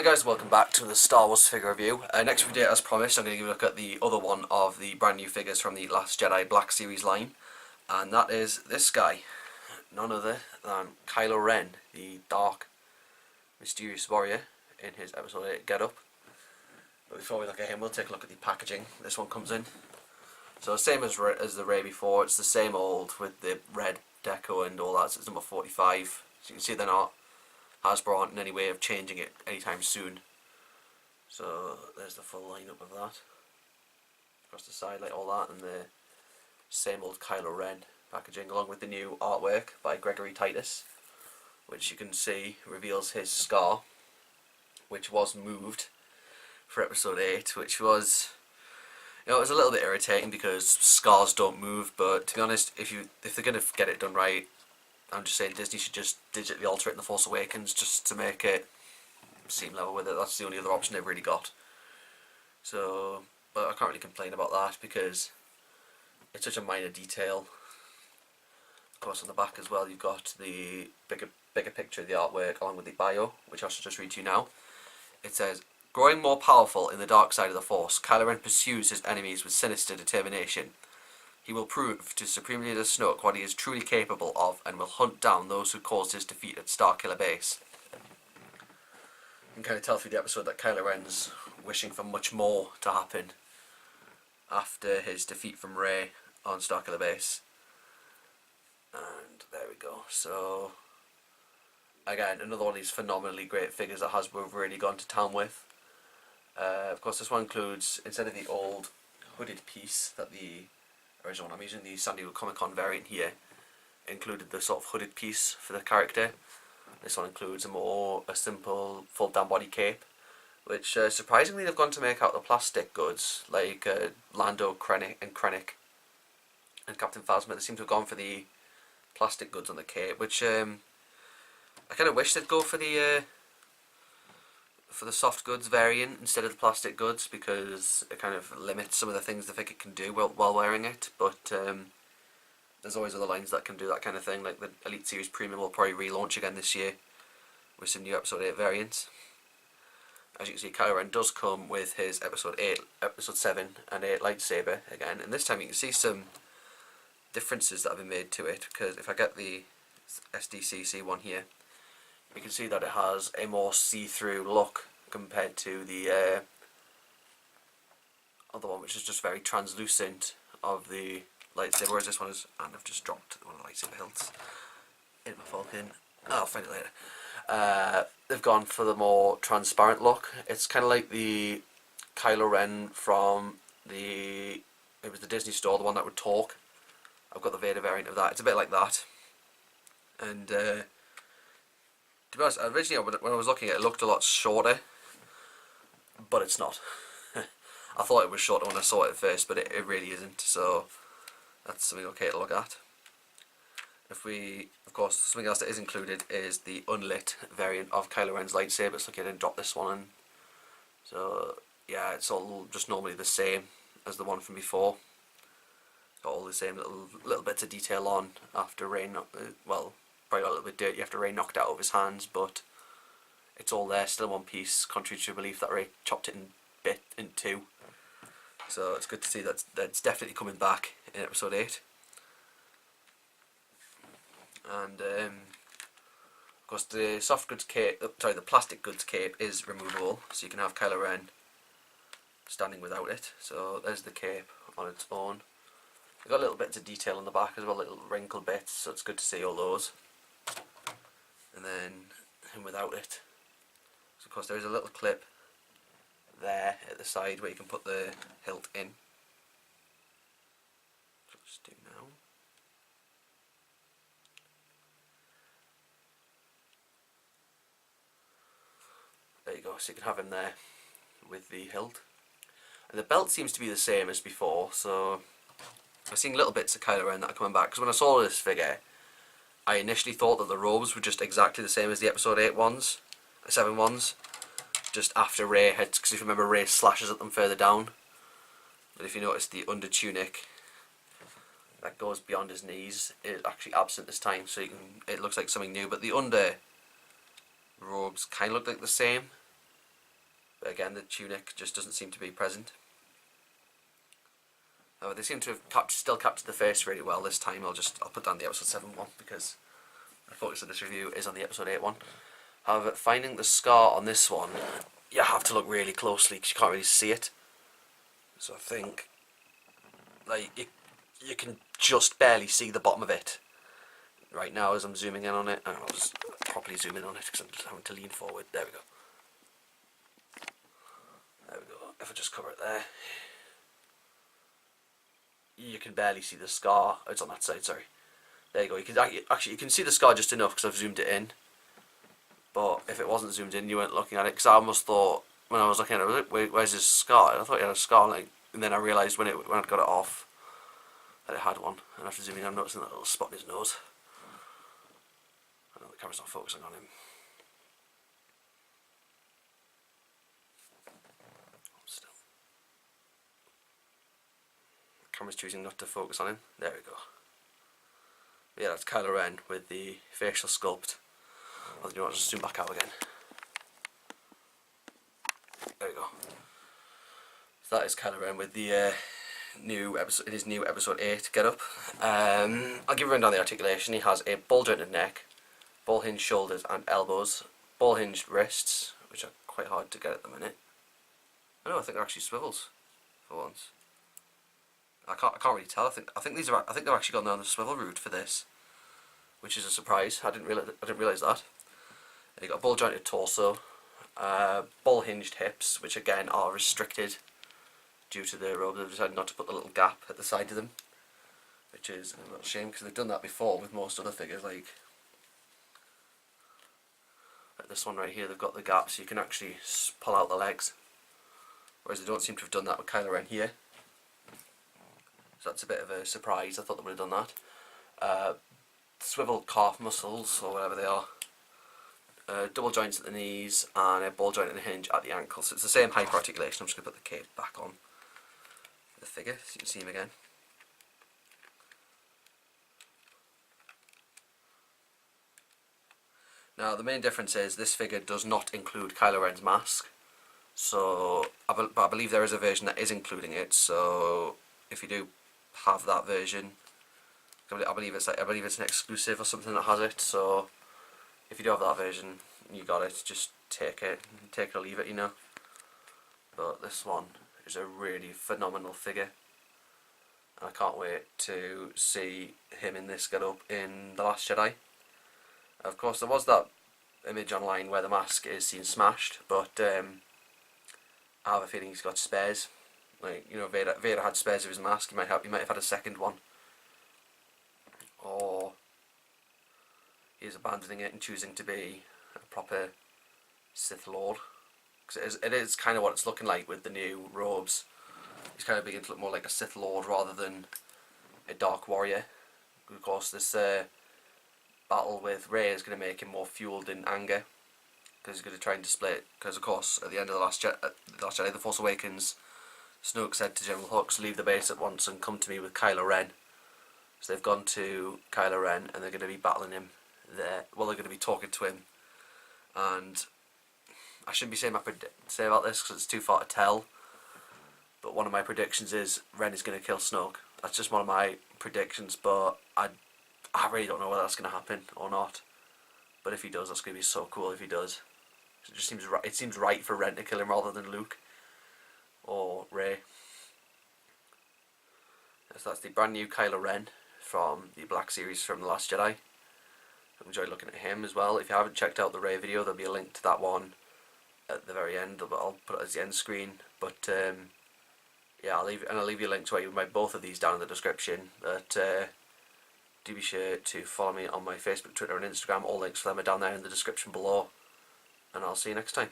guys, welcome back to the Star Wars figure review. Next video, as promised, I'm going to give a look at the other one of the brand new figures from the Last Jedi Black Series line. And that is this guy. None other than Kylo Ren, the dark, mysterious warrior in his episode 8 get-up. But before we look at him, we'll take a look at the packaging this one comes in. So same as the Rey before, it's the same old with the red deco and all that, so it's number 45. So you can see they're not Hasbro aren't in any way of changing it anytime soon. So there's the full lineup of that. Across the side, like all that, and the same old Kylo Ren packaging, along with the new artwork by Gregory Titus, which you can see reveals his scar, which was moved for episode 8, which was, you know, it was a little bit irritating because scars don't move. But to be honest, if they're gonna get it done right, I'm just saying Disney should just digitally alter it in The Force Awakens just to make it seem level with it. That's the only other option they've really got. So, but I can't really complain about that because it's such a minor detail. Of course, on the back as well, you've got the bigger picture of the artwork along with the bio, which I should just read to you now. It says, "Growing more powerful in the dark side of the Force, Kylo Ren pursues his enemies with sinister determination. He will prove to Supreme Leader Snoke what he is truly capable of and will hunt down those who caused his defeat at Starkiller Base." You can kind of tell through the episode that Kylo Ren's wishing for much more to happen after his defeat from Rey on Starkiller Base. And there we go. So, again, another one of these phenomenally great figures that Hasbro have really gone to town with. Of course, this one includes, instead of the old hooded piece that the original one, I'm using the San Diego Comic-Con variant here, included the sort of hooded piece for the character. This one includes a simple full down body cape, which surprisingly they've gone to make out the plastic goods, like Lando, Krennic and Captain Phasma. They seem to have gone for the plastic goods on the cape, which I kind of wish they'd go for the soft goods variant instead of the plastic goods, because it kind of limits some of the things the figure can do while wearing it. But there's always other lines that can do that kind of thing, like the Elite Series Premium will probably relaunch again this year with some new episode 8 variants. As you can see, Kylo Ren does come with his episode 7 and 8 lightsaber again, and this time you can see some differences that have been made to it, because if I get the SDCC one here, you can see that it has a more see-through look compared to the other one, which is just very translucent of the lightsaber, whereas this one is, and I've just dropped one of the lightsaber hilts in my Falcon. I'll find it later. They've gone for the more transparent look. It's kind of like the Kylo Ren from it was the Disney store, the one that would talk. I've got the Vader variant of that. It's a bit like that. And to be honest, originally when I was looking at it, it looked a lot shorter, but it's not. I thought it was shorter when I saw it at first, but it really isn't, so that's something okay to look at. Of course, something else that is included is the unlit variant of Kylo Ren's lightsaber. So I didn't drop this one in. So yeah, it's all just normally the same as the one from before. Got all the same little bits of detail on after Rey, well, probably got a little bit dirty after Rey knocked it out of his hands, but it's all there, still in one piece, contrary to belief that Rey chopped it in two. So it's good to see that it's definitely coming back in episode 8. And of course the the plastic goods cape is removable, so you can have Kylo Ren standing without it. So there's the cape on its own. They've got little bits of detail on the back as well, little wrinkle bits, so it's good to see all those. And then him without it. So of course there is a little clip there at the side where you can put the hilt in. Just do now. There you go, so you can have him there with the hilt. And the belt seems to be the same as before, so I've seen little bits of Kylo Ren that are coming back, because when I saw this figure, I initially thought that the robes were just exactly the same as the episode 8 ones, the 7 ones, just after Rey had, because if you remember, Rey slashes at them further down. But if you notice, the under tunic that goes beyond his knees is actually absent this time, so it looks like something new, but the under robes kind of look like the same. But again, the tunic just doesn't seem to be present. They seem to have still captured the face really well this time. I'll put down the episode 7 one because the focus of this review is on the episode 8 one. However, finding the scar on this one, you have to look really closely because you can't really see it. So I think, like, you can just barely see the bottom of it right now as I'm zooming in on it. And I'll just properly zoom in on it because I'm just having to lean forward. There we go. There we go. If I just cover it there, you can barely see the scar. It's on that side, sorry. There you go. You can actually you can see the scar just enough because I've zoomed it in. But if it wasn't zoomed in, you weren't looking at it, because I almost thought when I was looking at it, I was like, wait, where's this scar? I thought it had a scar, like, and then I realised when I'd got it off that it had one. And after zooming in, I'm noticing that little spot in his nose. I know the camera's not focusing on him. Still, the camera's choosing not to focus on him. There we go. But yeah, that's Kylo Ren with the facial sculpt. I'll do just zoom back out again. There we go. So that is Kylo Ren with the new episode, his new episode 8 get up. I'll give you a rundown the articulation. He has a ball jointed neck, ball hinged shoulders and elbows, ball hinged wrists, which are quite hard to get at the minute. I think they're actually swivels for once. I can't really tell. I think they've actually gone down the swivel route for this, which is a surprise. I didn't realize that. You got a ball jointed torso, ball hinged hips, which again are restricted due to the robe. They've decided not to put the little gap at the side of them, which is a little shame because they've done that before with most other figures, like this one right here. They've got the gap so you can actually pull out the legs, whereas they don't seem to have done that with Kylo Ren here. So that's a bit of a surprise. I thought they would have done that. Swivel calf muscles, or whatever they are. Double joints at the knees and a ball joint and a hinge at the ankle. So it's the same hyper articulation. I'm just going to put the cape back on the figure so you can see him again. Now the main difference is this figure does not include Kylo Ren's mask. So, but I believe there is a version that is including it. So if you do have that version, I believe it's an exclusive or something that has it. So if you do have that version, you got it. Just take it or leave it, you know. But this one is a really phenomenal figure, and I can't wait to see him in this get-up in The Last Jedi. Of course, there was that image online where the mask is seen smashed, but I have a feeling he's got spares. Like, you know, Vader had spares of his mask. He might have had a second one, or he's abandoning it and choosing to be a proper Sith Lord. Because it is kind of what it's looking like with the new robes. He's kind of beginning to look more like a Sith Lord rather than a Dark Warrior. Of course, this battle with Rey is going to make him more fueled in anger, because he's going to try and display it. Because of course, at the end of the Last Jedi, The Force Awakens, Snoke said to General Hux, "Leave the base at once and come to me with Kylo Ren." So they've gone to Kylo Ren and they're going to be battling him there. Well, they're going to be talking to him, and I shouldn't be saying say about this because it's too far to tell. But one of my predictions is Ren is going to kill Snoke. That's just one of my predictions, but I really don't know whether that's going to happen or not. But if he does, that's going to be so cool. If he does, it just seems right. It seems right for Ren to kill him rather than Luke or Rey. So that's the brand new Kylo Ren from the Black series from The Last Jedi. I enjoyed looking at him as well. If you haven't checked out the Rey video, there'll be a link to that one at the very end. I'll put it as the end screen. But yeah, I'll leave you a link to both of these down in the description. But do be sure to follow me on my Facebook, Twitter and Instagram. All links for them are down there in the description below. And I'll see you next time.